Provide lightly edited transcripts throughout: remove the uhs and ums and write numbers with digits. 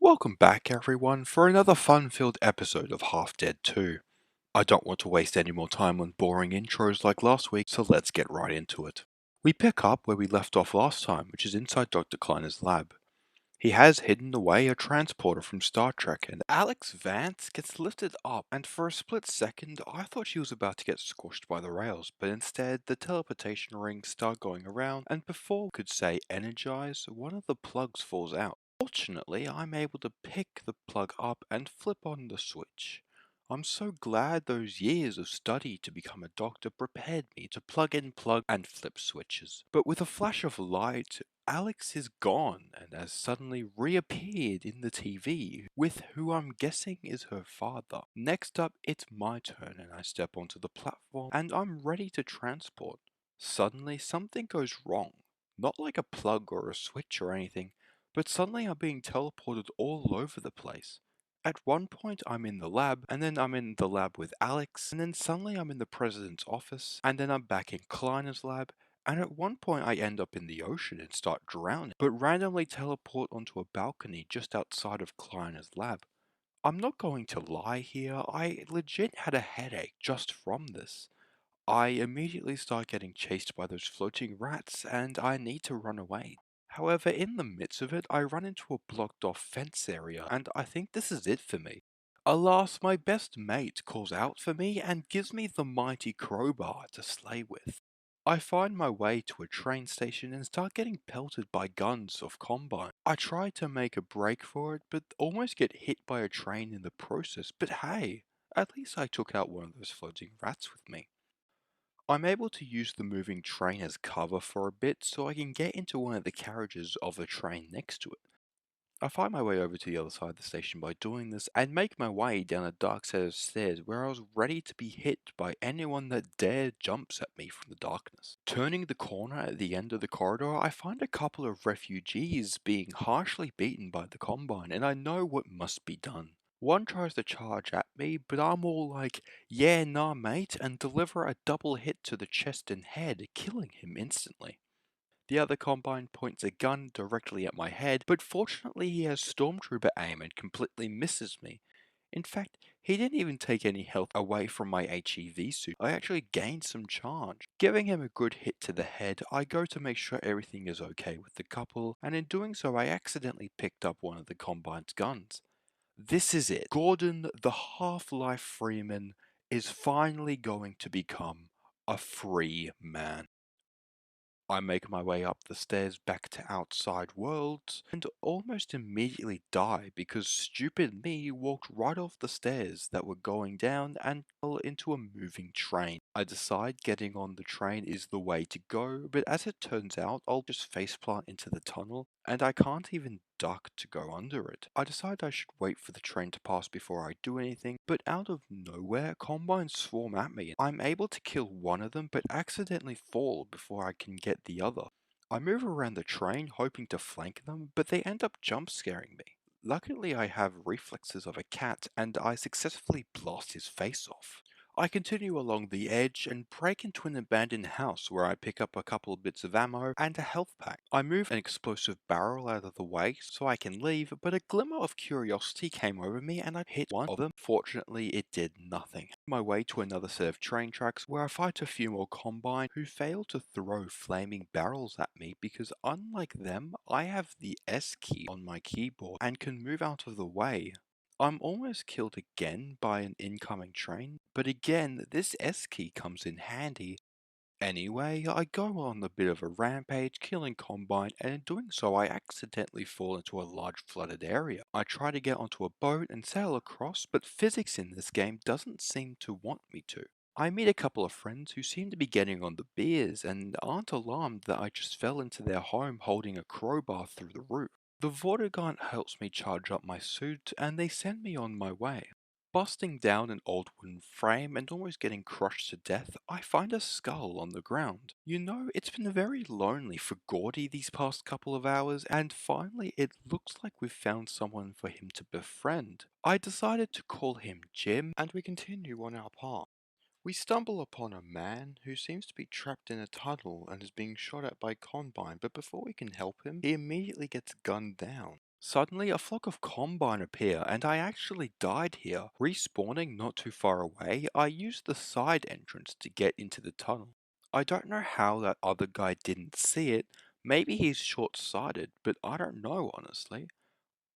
Welcome back, everyone, for another fun-filled episode of Half Dead 2. I don't want to waste any more time on boring intros like last week, so let's get right into it. We pick up where we left off last time, which is inside Dr. Kleiner's lab. He has hidden away a transporter from Star Trek, and Alex Vance gets lifted up, and for a split second I thought she was about to get squashed by the rails, but instead the teleportation rings start going around, and before we could say energize, one of the plugs falls out. Fortunately, I'm able to pick the plug up and flip on the switch. I'm so glad those years of study to become a doctor prepared me to plug and flip switches. But with a flash of light, Alex is gone and has suddenly reappeared in the TV with who I'm guessing is her father. Next up, it's my turn and I step onto the platform and I'm ready to transport. Suddenly, something goes wrong. Not like a plug or a switch or anything, but suddenly I'm being teleported all over the place. At one point I'm in the lab, and then I'm in the lab with Alex, and then suddenly I'm in the president's office, and then I'm back in Kleiner's lab, and at one point I end up in the ocean and start drowning, but randomly teleport onto a balcony just outside of Kleiner's lab. I'm not going to lie here, I legit had a headache just from this. I immediately start getting chased by those floating rats and I need to run away. However, in the midst of it, I run into a blocked off fence area and I think this is it for me. Alas, my best mate calls out for me and gives me the mighty crowbar to slay with. I find my way to a train station and start getting pelted by guns of Combine. I try to make a break for it, but almost get hit by a train in the process, but hey, at least I took out one of those floating rats with me. I'm able to use the moving train as cover for a bit so I can get into one of the carriages of the train next to it. I find my way over to the other side of the station by doing this and make my way down a dark set of stairs where I was ready to be hit by anyone that dare jumps at me from the darkness. Turning the corner at the end of the corridor, I find a couple of refugees being harshly beaten by the Combine and I know what must be done. One tries to charge at me, but I'm all like, yeah, nah, mate, and deliver a double hit to the chest and head, killing him instantly. The other Combine points a gun directly at my head, but fortunately he has Stormtrooper aim and completely misses me. In fact, he didn't even take any health away from my HEV suit. I actually gained some charge. Giving him a good hit to the head, I go to make sure everything is okay with the couple, and in doing so I accidentally picked up one of the Combine's guns. This is it. Gordon, the Half-Life Freeman, is finally going to become a free man. I make my way up the stairs back to Outside Worlds and almost immediately die because stupid me walked right off the stairs that were going down and fell into a moving train. I decide getting on the train is the way to go, but as it turns out, I'll just faceplant into the tunnel and I can't even duck to go under it. I decide I should wait for the train to pass before I do anything, but out of nowhere, Combines swarm at me. I'm able to kill one of them, but accidentally fall before I can get the other. I move around the train hoping to flank them, but they end up jump scaring me. Luckily, I have reflexes of a cat and I successfully blast his face off. I continue along the edge and break into an abandoned house where I pick up a couple of bits of ammo and a health pack. I move an explosive barrel out of the way so I can leave, but a glimmer of curiosity came over me and I hit one of them. Fortunately, it did nothing. My way to another set of train tracks where I fight a few more Combine who fail to throw flaming barrels at me because unlike them, I have the S key on my keyboard and can move out of the way. I'm almost killed again by an incoming train, but again, this S key comes in handy. Anyway, I go on a bit of a rampage, killing Combine, and in doing so I accidentally fall into a large flooded area. I try to get onto a boat and sail across, but physics in this game doesn't seem to want me to. I meet a couple of friends who seem to be getting on the beers and aren't alarmed that I just fell into their home holding a crowbar through the roof. The Vortigaunt helps me charge up my suit and they send me on my way. Busting down an old wooden frame and almost getting crushed to death, I find a skull on the ground. You know, it's been very lonely for Gordy these past couple of hours, and finally it looks like we've found someone for him to befriend. I decided to call him Jim, and we continue on our path. We stumble upon a man who seems to be trapped in a tunnel and is being shot at by Combine, but before we can help him, he immediately gets gunned down. Suddenly, a flock of Combine appear, and I actually died here. Respawning not too far away, I used the side entrance to get into the tunnel. I don't know how that other guy didn't see it. Maybe he's short-sighted, but I don't know honestly.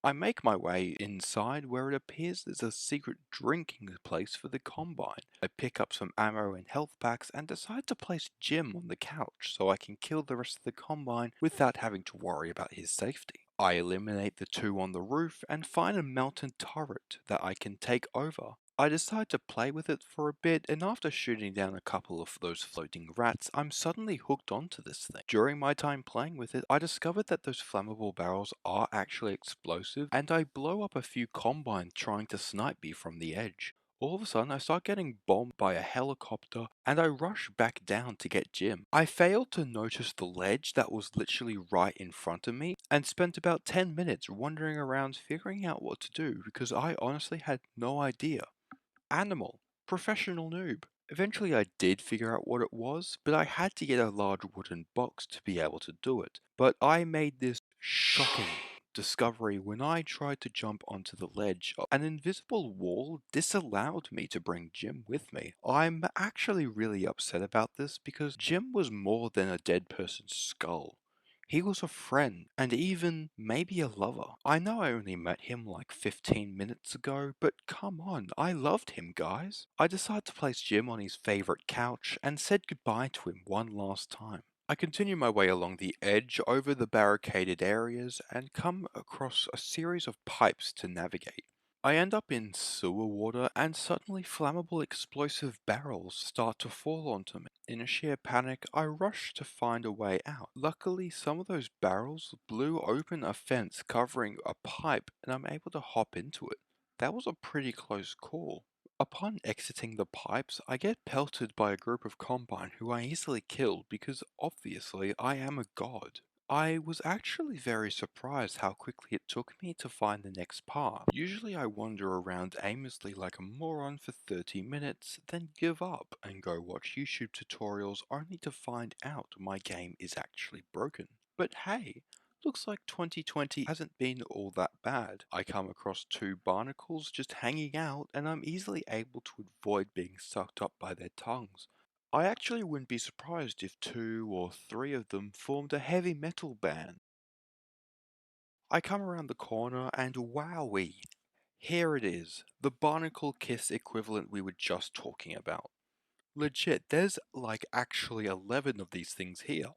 I make my way inside where it appears there's a secret drinking place for the Combine. I pick up some ammo and health packs and decide to place Jim on the couch so I can kill the rest of the Combine without having to worry about his safety. I eliminate the two on the roof and find a mountain turret that I can take over. I decide to play with it for a bit, and after shooting down a couple of those floating rats, I'm suddenly hooked onto this thing. During my time playing with it, I discovered that those flammable barrels are actually explosive, and I blow up a few Combine trying to snipe me from the edge. All of a sudden, I start getting bombed by a helicopter, and I rush back down to get Jim. I failed to notice the ledge that was literally right in front of me, and spent about 10 minutes wandering around figuring out what to do because I honestly had no idea. Animal. Professional noob. Eventually I did figure out what it was, but I had to get a large wooden box to be able to do it. But I made this shocking discovery when I tried to jump onto the ledge. An invisible wall disallowed me to bring Jim with me. I'm actually really upset about this because Jim was more than a dead person's skull. He was a friend, and even maybe a lover. I know I only met him like 15 minutes ago, but come on, I loved him, guys. I decided to place Jim on his favorite couch and said goodbye to him one last time. I continue my way along the edge over the barricaded areas and come across a series of pipes to navigate. I end up in sewer water and suddenly flammable explosive barrels start to fall onto me. In a sheer panic, I rush to find a way out. Luckily, some of those barrels blew open a fence covering a pipe and I'm able to hop into it. That was a pretty close call. Upon exiting the pipes, I get pelted by a group of Combine who I easily killed because obviously I am a god. I was actually very surprised how quickly it took me to find the next path. Usually I wander around aimlessly like a moron for 30 minutes, then give up and go watch YouTube tutorials only to find out my game is actually broken. But hey, looks like 2020 hasn't been all that bad. I come across two barnacles just hanging out and I'm easily able to avoid being sucked up by their tongues. I actually wouldn't be surprised if two or three of them formed a heavy metal band. I come around the corner and wowee, here it is, the barnacle kiss equivalent we were just talking about. Legit, there's like actually 11 of these things here.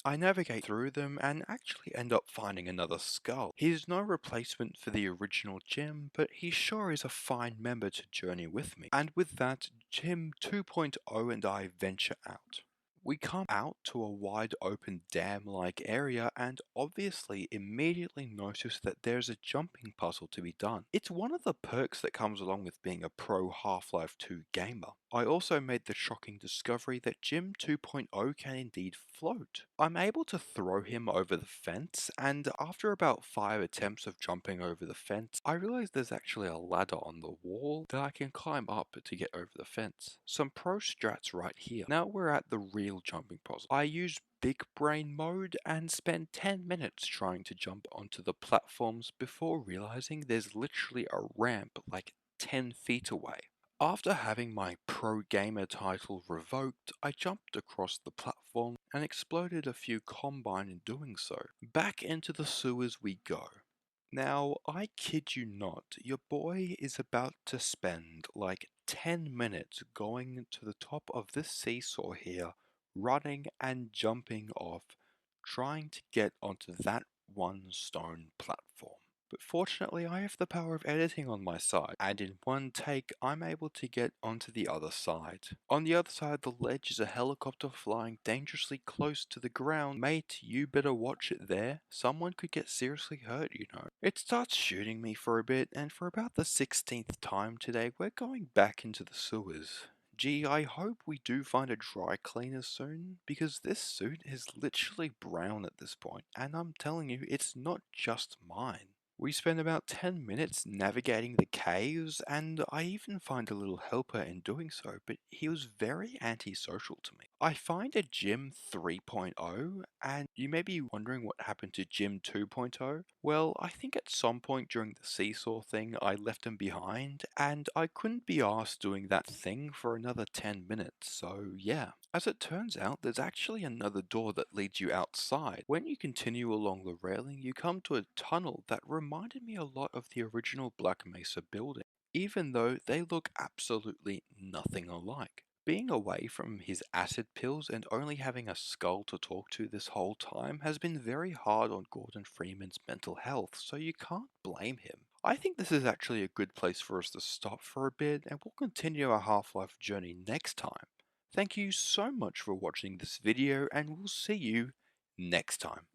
I navigate through them and actually end up finding another skull. He's no replacement for the original Jim, but he sure is a fine member to journey with me. And with that, Jim 2.0 and I venture out. We come out to a wide open dam-like area and obviously immediately notice that there's a jumping puzzle to be done. It's one of the perks that comes along with being a pro Half-Life 2 gamer. I also made the shocking discovery that Jim 2.0 can indeed float. I'm able to throw him over the fence, and after about 5 attempts of jumping over the fence, I realize there's actually a ladder on the wall that I can climb up to get over the fence. Some pro strats right here. Now we're at the real jumping puzzle. I use big brain mode and spend 10 minutes trying to jump onto the platforms before realizing there's literally a ramp like 10 feet away. After having my pro gamer title revoked, I jumped across the platform and exploded a few Combine in doing so. Back into the sewers we go. Now, I kid you not, your boy is about to spend like 10 minutes going to the top of this seesaw here, running and jumping off, trying to get onto that one stone platform. But fortunately I have the power of editing on my side, and in one take I'm able to get onto the other side. On the other side of the ledge is a helicopter flying dangerously close to the ground. Mate, you better watch it there. Someone could get seriously hurt, you know. It starts shooting me for a bit, and for about the 16th time today we're going back into the sewers. Gee, I hope we do find a dry cleaner soon, because this suit is literally brown at this point, and I'm telling you, it's not just mine. We spend about 10 minutes navigating the caves, and I even find a little helper in doing so, but he was very antisocial to me. I find a Gym 3.0, and you may be wondering what happened to Gym 2.0. Well, I think at some point during the seesaw thing, I left him behind, and I couldn't be asked doing that thing for another 10 minutes, so yeah. As it turns out, there's actually another door that leads you outside. When you continue along the railing, you come to a tunnel that reminded me a lot of the original Black Mesa building, even though they look absolutely nothing alike. Being away from his acid pills and only having a skull to talk to this whole time has been very hard on Gordon Freeman's mental health, so you can't blame him. I think this is actually a good place for us to stop for a bit, and we'll continue our Half-Life journey next time. Thank you so much for watching this video, and we'll see you next time.